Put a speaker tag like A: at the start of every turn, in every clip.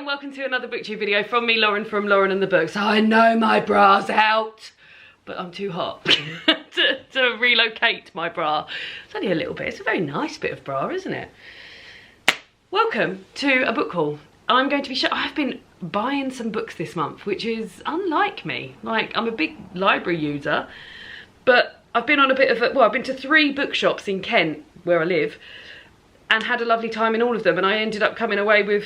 A: and welcome to another booktube video from me, Lauren, from Lauren and the Books. I know my bra's out, but I'm too hot to relocate my bra. It's only a little bit. It's a very nice bit of bra, isn't it? Welcome to a book haul. I'm going to be I've been buying some books this month, which is unlike me. Like, I'm a big library user, but I've been on a bit of a, well, I've been to 3 bookshops in Kent, where I live, and had a lovely time in all of them, and I ended up coming away with,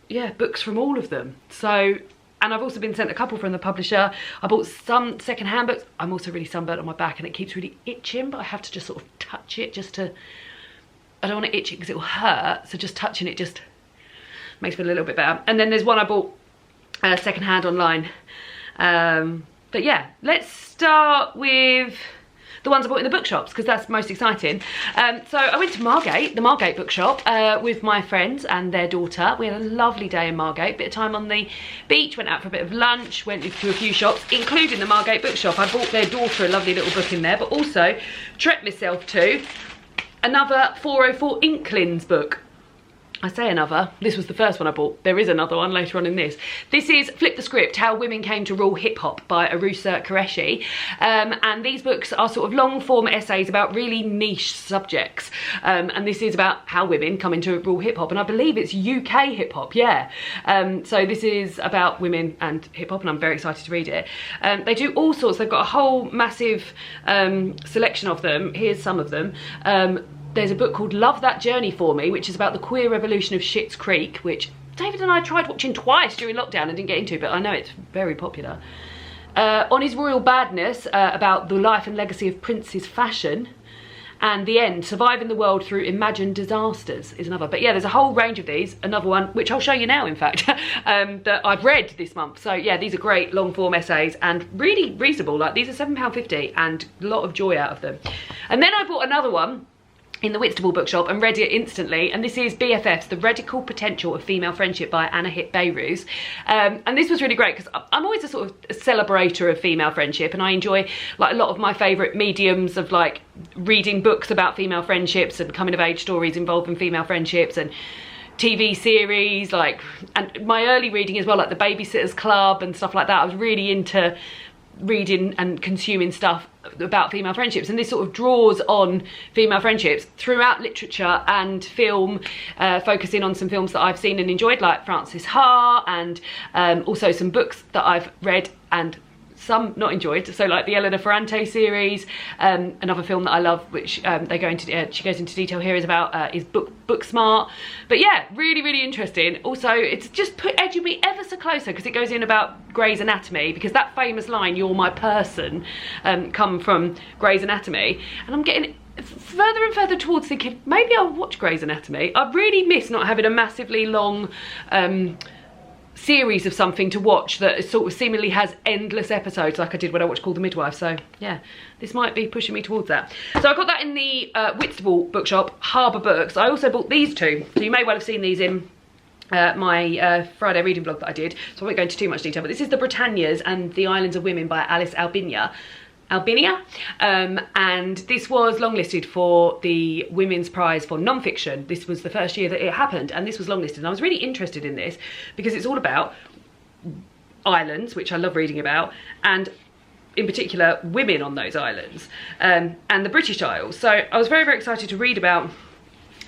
A: yeah, books from all of them. So, and I've also been sent a couple from the publisher. I bought some second-hand books. I'm also really sunburnt on my back and it keeps really itching, but I have to just sort of touch it just to, I don't want to itch it because it will hurt, so just touching it just makes me feel a little bit better. And then there's one I bought second-hand online. But yeah, let's start with the ones I bought in the bookshops, because that's most exciting. So I went to Margate, the Margate bookshop, with my friends and their daughter. We had a lovely day in Margate, bit of time on the beach, went out for a bit of lunch, went to a few shops, including the Margate bookshop. I bought their daughter a lovely little book in there, but also treated myself to another 404 Inklings book. I say another, this was the first one I bought. There is another one later on in this. This is Flip the Script, How Women Came to Rule Hip Hop by Arusa Qureshi. And these books are sort of long form essays about really niche subjects. And this is about how women come into rule hip hop. And I believe it's UK hip hop, yeah. So this is about women and hip hop, and I'm very excited to read it. They do all sorts, they've got a whole massive selection of them. Here's some of them. There's a book called Love That Journey For Me, which is about the queer revolution of Schitt's Creek, which David and I tried watching twice during lockdown and didn't get into, but I know it's very popular. On His Royal Badness, about the life and legacy of Prince's fashion. And The End, Surviving the World Through Imagined Disasters is another. But yeah, there's a whole range of these. Another one, which I'll show you now, in fact, that I've read this month. So yeah, these are great long form essays and really reasonable. Like, these are £7.50 and a lot of joy out of them. And then I bought another one in the Whitstable bookshop and read it instantly, and this is BFFs, The Radical Potential of Female Friendship by Anna Hip Beiruz. And this was really great because I'm always a sort of celebrator of female friendship, and I enjoy, like, a lot of my favourite mediums of, like, reading books about female friendships and coming of age stories involving female friendships, and TV series, like, and my early reading as well, like The Babysitter's Club and stuff like that. I was really into reading and consuming stuff about female friendships, and this sort of draws on female friendships throughout literature and film, focusing on some films that I've seen and enjoyed, like Frances Ha, and also some books that I've read and some not enjoyed, so like the Elena Ferrante series. Another film that I love, which they go into, she goes into detail here, is about is Booksmart. But yeah, really interesting. Also, it's just edging me ever so closer, because it goes in about Grey's Anatomy, because that famous line, "You're my person," come from Grey's Anatomy, and I'm getting further and further towards thinking maybe I'll watch Grey's Anatomy. I really miss not having a massively long series of something to watch that sort of seemingly has endless episodes, like I did when I watched Call the Midwife. So yeah, this might be pushing me towards that. So I got that in the Whitstable bookshop, Harbour Books. I also bought these two, so you may well have seen these in my Friday reading vlog that I did, so I won't go into too much detail, but this is The Brittanias and the Islands of Women by Alice Albinia. And this was longlisted for the Women's Prize for Non-Fiction. This was the first year that it happened, and this was longlisted, and I was really interested in this because it's all about islands, which I love reading about, and in particular women on those islands, and the British Isles. So I was very excited to read about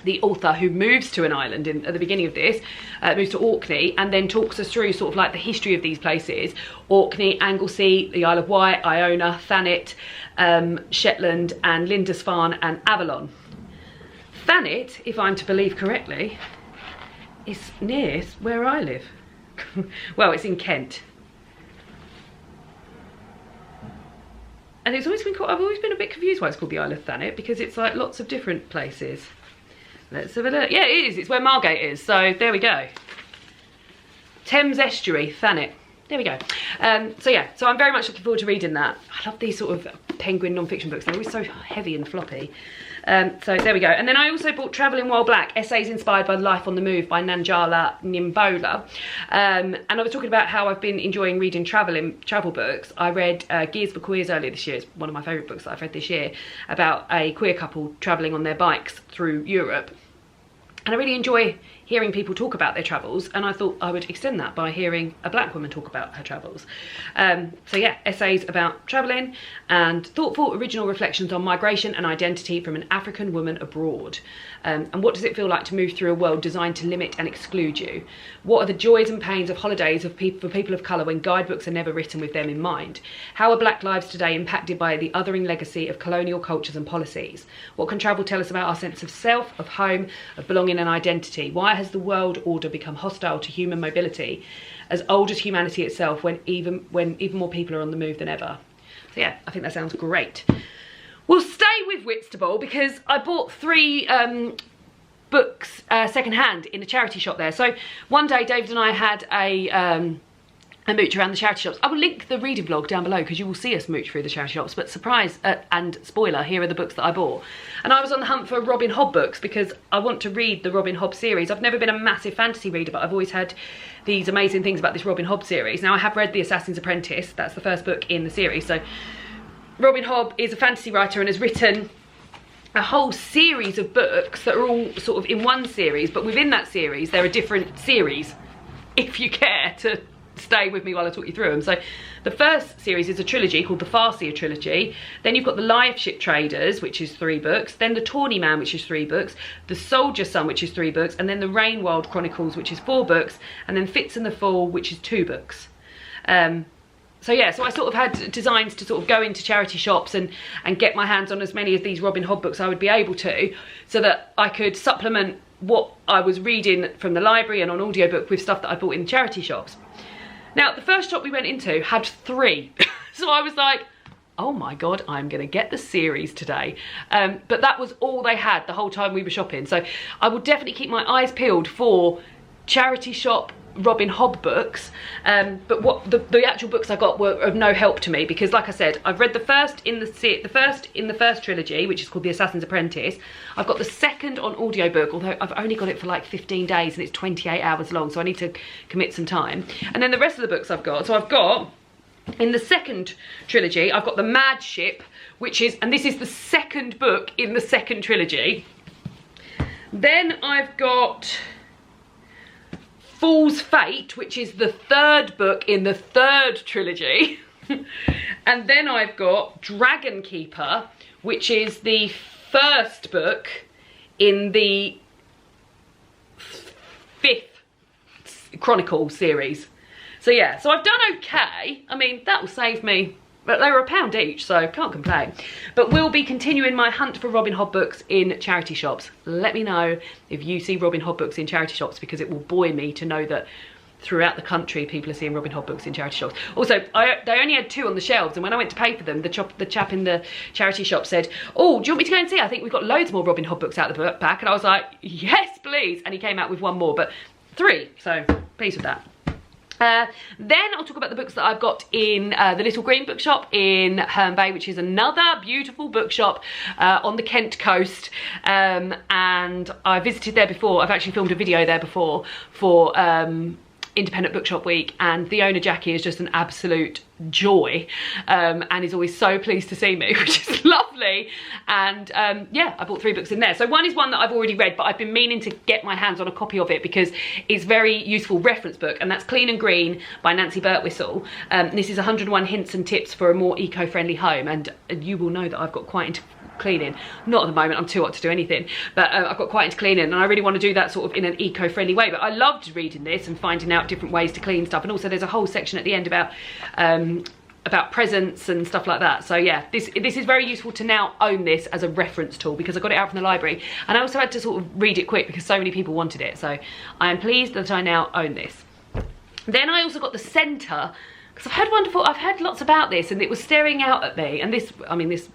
A: the author who moves to an island at the beginning of this, moves to Orkney, and then talks us through sort of like the history of these places: Orkney, Anglesey, the Isle of Wight, Iona, Thanet, Shetland, and Lindisfarne and Avalon. Thanet, if I'm to believe correctly, is near where I live. Well, it's in Kent. And it's always been called, I've always been a bit confused why it's called the Isle of Thanet, because it's like lots of different places. Let's have a look. Yeah, it is. It's where Margate is. So there we go. Thames Estuary, Thanet. There we go. So yeah, so I'm very much looking forward to reading that. I love these sort of penguin non-fiction books. They're always so heavy and floppy. So there we go. And then I also bought Travelling While Black, Essays Inspired by Life on the Move by Nanjala Nimbola. And I was talking about how I've been enjoying reading travel books. I read Gears for Queers earlier this year. It's one of my favourite books that I've read this year, about a queer couple travelling on their bikes through Europe. And I really enjoy hearing people talk about their travels, and I thought I would extend that by hearing a black woman talk about her travels. So yeah, essays about travelling and thoughtful original reflections on migration and identity from an African woman abroad. And what does it feel like to move through a world designed to limit and exclude you? What are the joys and pains of holidays for people of colour when guidebooks are never written with them in mind? How are black lives today impacted by the othering legacy of colonial cultures and policies? What can travel tell us about our sense of self, of home, of belonging and identity? Why has the world order become hostile to human mobility, as old as humanity itself, when even more people are on the move than ever? So yeah, I think that sounds great. We'll stay with Whitstable because I bought 3 books second-hand in a charity shop there. So one day David and I had a mooch around the charity shops. I will link the reading vlog down below because you will see us mooch through the charity shops, but surprise and spoiler, here are the books that I bought. And I was on the hunt for Robin Hobb books because I want to read the Robin Hobb series. I've never been a massive fantasy reader, but I've always had these amazing things about this Robin Hobb series. Now I have read The Assassin's Apprentice, that's the first book in the series. So Robin Hobb is a fantasy writer and has written a whole series of books that are all sort of in one series, but within that series there are different series, if you care to stay with me while I talk you through them. So the first series is a trilogy called the Farseer trilogy. Then you've got the Live Ship Traders, which is 3 books. Then the Tawny Man, which is 3 books. The Soldier Son, which is 3 books. And then the Rainwild Chronicles, which is 4 books. And then Fitz and the Fool, which is 2 books. So yeah, so I sort of had designs to sort of go into charity shops and get my hands on as many of these Robin Hobb books I would be able to, so that I could supplement what I was reading from the library and on audiobook with stuff that I bought in charity shops. Now, the first shop we went into had 3. So I was like, oh my God, I'm gonna get the series today. But that was all they had the whole time we were shopping. So I will definitely keep my eyes peeled for charity shop Robin Hobb books, but what the actual books I got were of no help to me because, like I said, I've read the first in the first trilogy, which is called The Assassin's Apprentice. I've got the second on audiobook, although I've only got it for like 15 days and it's 28 hours long, so I need to commit some time. And then the rest of the books I've got, so I've got in the second trilogy, I've got The Mad Ship, which is, and this is the second book in the second trilogy. Then I've got Fool's Fate, which is the 3rd book in the 3rd trilogy. And then I've got Dragon Keeper, which is the 1st book in the 5th Chronicle series. So yeah, so I've done okay. I mean, that will save me, but they were £1 each, so can't complain. But we'll be continuing my hunt for Robin Hobb books in charity shops. Let me know if you see Robin Hobb books in charity shops, because it will buoy me to know that throughout the country people are seeing Robin Hobb books in charity shops. Also, they only had 2 on the shelves, and when I went to pay for them, the chap in the charity shop said, oh, do you want me to go and see? I think we've got loads more Robin Hobb books out the back. And I was like, yes, please. And he came out with 1 more, but 3, so pleased with that. Then I'll talk about the books that I've got in the Little Green Bookshop in Herne Bay, which is another beautiful bookshop on the Kent coast, and I visited there before. I've actually filmed a video there before for Independent Bookshop Week, and the owner Jackie is just an absolute joy, and is always so pleased to see me, which is lovely. And yeah, I bought 3 books in there. So one is one that I've already read, but I've been meaning to get my hands on a copy of it because it's a very useful reference book, and that's Clean and Green by Nancy Birtwistle. This is 101 hints and tips for a more eco-friendly home, and you will know that I've got quite into cleaning. Not at the moment, I'm too hot to do anything, but I've got quite into cleaning, and I really want to do that sort of in an eco-friendly way. But I loved reading this and finding out different ways to clean stuff, and also there's a whole section at the end about presents and stuff like that. So yeah, this is very useful to now own this as a reference tool, because I got it out from the library, and I also had to sort of read it quick because so many people wanted it. So I am pleased that I now own this. Then I also got the Centre, because I've heard lots about this, and it was staring out at me. And this, I mean, this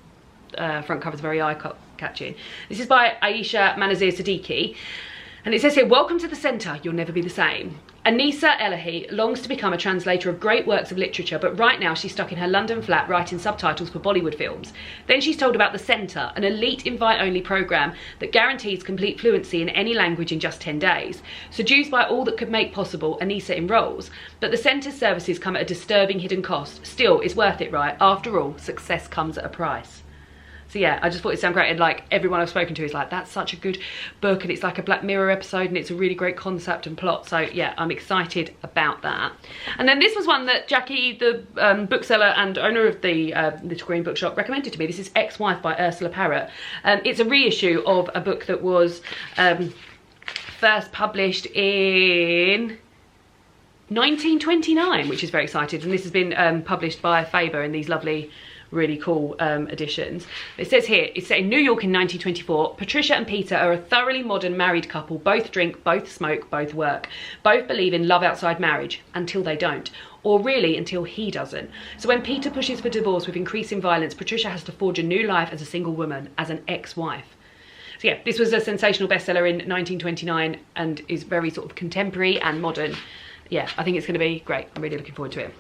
A: front cover is very eye-catching. This is by Aisha Manazir Siddiqui, and it says here, welcome to the Centre, you'll never be the same. Anissa Elahi longs to become a translator of great works of literature, but right now she's stuck in her London flat writing subtitles for Bollywood films. Then she's told about the Centre, an elite invite-only programme that guarantees complete fluency in any language in just 10 days. Seduced by all that could make possible, Anissa enrolls, but the Centre's services come at a disturbing hidden cost. Still, it's worth it, right? After all, success comes at a price. So yeah, I just thought it sounded great, and like everyone I've spoken to is like, that's such a good book, and it's like a Black Mirror episode, and it's a really great concept and plot. So yeah, I'm excited about that. And then this was one that Jackie, the bookseller and owner of the Little Green Bookshop, recommended to me. This is Ex-Wife by Ursula Parrott. It's a reissue of a book that was first published in 1929, which is very exciting, and this has been published by Faber in these lovely, really cool editions. It says here, it's set in New York in 1924. Patricia and Peter are a thoroughly modern married couple. Both drink, both smoke, both work. Both believe in love outside marriage, until they don't. Or really, until he doesn't. So when Peter pushes for divorce with increasing violence, Patricia has to forge a new life as a single woman, as an ex-wife. So yeah, this was a sensational bestseller in 1929 and is very sort of contemporary and modern. Yeah, I think it's going to be great. I'm really looking forward to it.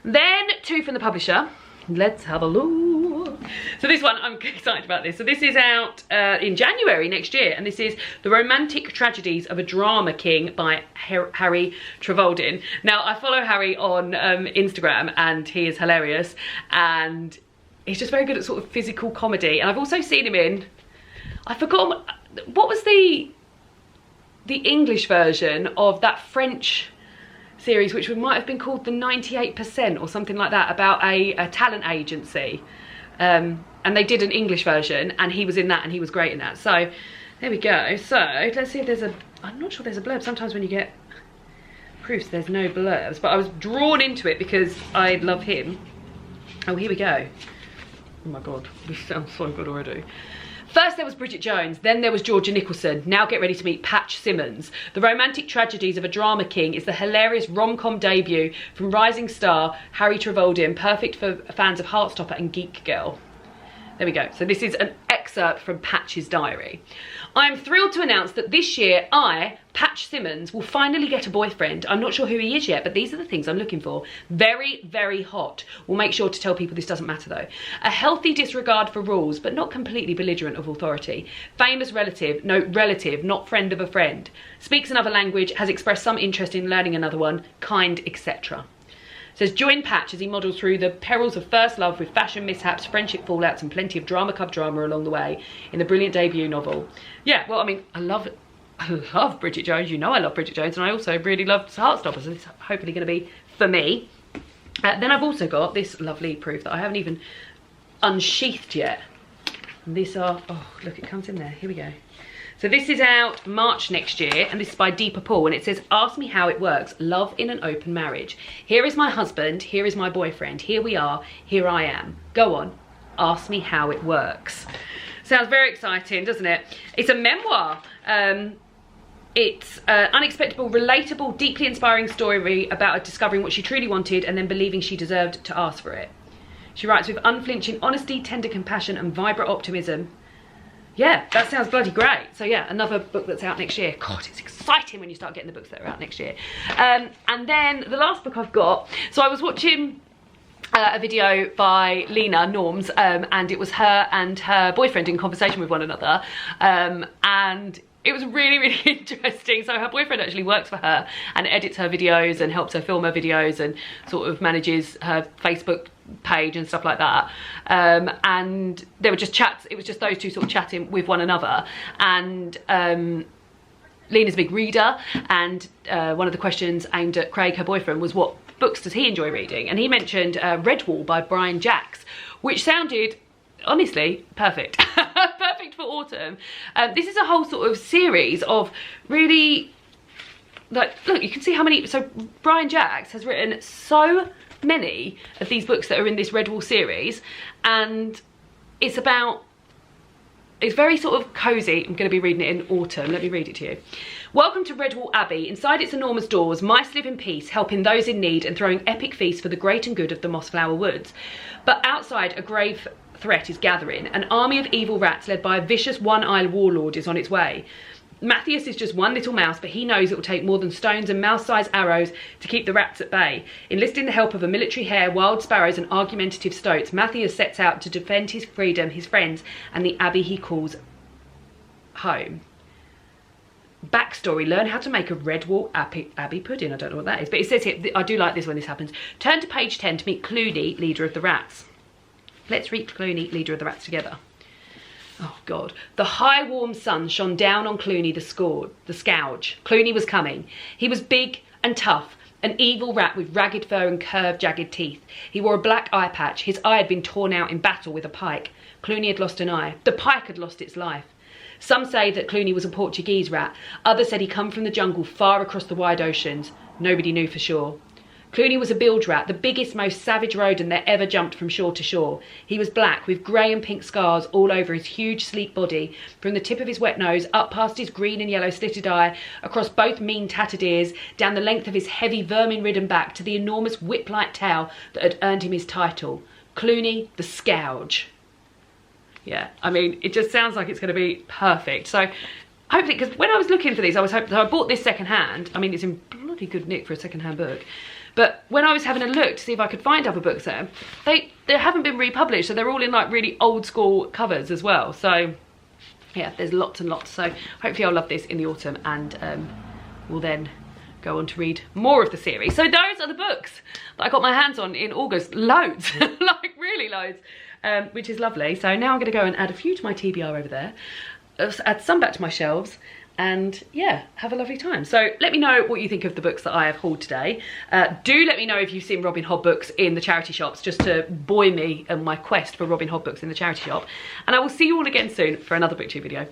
A: Then two from the publisher. Let's have a look. So this one, I'm excited about this. So this is out in January next year, and this is The Romantic Tragedies of a Drama King by Harry Trevaldin. Now, I follow Harry on Instagram, and he is hilarious, and he's just very good at sort of physical comedy. And I've also seen him in, I forgot, what was the English version of that French series, which might have been called The 98% or something like that, about a talent agency, and they did an English version, and he was in that, and he was great in that. So there we go. So let's see if there's a, I'm not sure there's a blurb. Sometimes when you get proofs there's no blurbs, but I was drawn into it because I love him. Oh, here we go. Oh my god, this sounds so good already. First there was Bridget Jones, then there was Georgia Nicholson. Now get ready to meet Patch Simmons. The Romantic Tragedies of a Drama King is the hilarious rom-com debut from rising star Harry Trevaldin, perfect for fans of Heartstopper and Geek Girl. There we go. So this is an excerpt from Patch's diary. I am thrilled to announce that this year I, Patch Simmons, will finally get a boyfriend. I'm not sure who he is yet, but these are the things I'm looking for. Very, very hot. We'll make sure to tell people this doesn't matter though. A healthy disregard for rules, but not completely belligerent of authority. Famous relative, no, relative, not friend of a friend. Speaks another language, has expressed some interest in learning another one, kind, etc. Says, join Patch as he models through the perils of first love with fashion mishaps, friendship fallouts, and plenty of drama club drama along the way in the brilliant debut novel. Yeah, well, I mean, I love Bridget Jones. You know I love Bridget Jones, and I also really love Heartstopper, so it's hopefully going to be for me. Then I've also got this lovely proof that I haven't even unsheathed yet. And these are, oh, look, it comes in there. Here we go. So this is out March next year, and this is by Deepa Paul, and it says, ask me how it works. Love in an open marriage. Here is my husband, here is my boyfriend, here we are, here I am. Go on, ask me how it works. Sounds very exciting, doesn't it? It's a memoir. It's an unexpected, relatable, deeply inspiring story about discovering what she truly wanted and then believing she deserved to ask for it. She writes with unflinching honesty, tender compassion, and vibrant optimism. Yeah, that sounds bloody great. So yeah, another book that's out next year. God, it's exciting when you start getting the books that are out next year. And then the last book I've got, so I was watching a video by Lena Norms, and it was her and her boyfriend in conversation with one another, and it was really, really interesting. So her boyfriend actually works for her and edits her videos and helps her film her videos and sort of manages her Facebook page and stuff like that, and there were just chats. It was just those two sort of chatting with one another, and Lena's a big reader, and one of the questions aimed at Craig, her boyfriend, was what books does he enjoy reading, and he mentioned Redwall by Brian Jacks, which sounded honestly perfect. Perfect for autumn. This is a whole sort of series of really, like, look, you can see how many, so Brian Jacks has written so many of these books that are in this Redwall series, and it's very sort of cozy. I'm going to be reading it in autumn. Let me read it to you. Welcome to Redwall Abbey. Inside its enormous doors, mice live in peace, helping those in need and throwing epic feasts for the great and good of the Mossflower Woods. But outside, a grave threat is gathering. An army of evil rats led by a vicious one-eyed warlord is on its way. Matthias is just one little mouse, but he knows it will take more than stones and mouse-sized arrows to keep the rats at bay. Enlisting the help of a military hare, wild sparrows and argumentative stoats, Matthias sets out to defend his freedom, his friends, and the abbey he calls home. Backstory, learn how to make a Redwall abbey pudding. I don't know what that is, but it says here, I do like this when this happens. Turn to page 10 to meet Clooney, leader of the rats. Let's read Clooney, leader of the rats, together. Oh, God. The high, warm sun shone down on Clooney, the scourge. Clooney was coming. He was big and tough, an evil rat with ragged fur and curved, jagged teeth. He wore a black eye patch. His eye had been torn out in battle with a pike. Clooney had lost an eye. The pike had lost its life. Some say that Clooney was a Portuguese rat. Others said he'd come from the jungle far across the wide oceans. Nobody knew for sure. Clooney was a bilge rat, the biggest, most savage rodent that ever jumped from shore to shore. He was black, with grey and pink scars all over his huge, sleek body, from the tip of his wet nose, up past his green and yellow slitted eye, across both mean tattered ears, down the length of his heavy, vermin-ridden back, to the enormous whip-like tail that had earned him his title. Clooney the Scourge. Yeah, I mean, it just sounds like it's going to be perfect. So, hopefully, because when I was looking for these, I was hoping, so I bought this second-hand. I mean, it's in bloody good nick for a second-hand book. But when I was having a look to see if I could find other books there, they haven't been republished, so they're all in like really old school covers as well. So yeah, there's lots and lots. So hopefully I'll love this in the autumn, and we'll then go on to read more of the series. So those are the books that I got my hands on in August. Loads, like really loads, which is lovely. So now I'm going to go and add a few to my TBR over there, add some back to my shelves, and yeah, have a lovely time. So let me know what you think of the books that I have hauled today. Do let me know if you've seen Robin Hood books in the charity shops, just to buoy me in my quest for Robin Hood books in the charity shop. And I will see you all again soon for another BookTube video.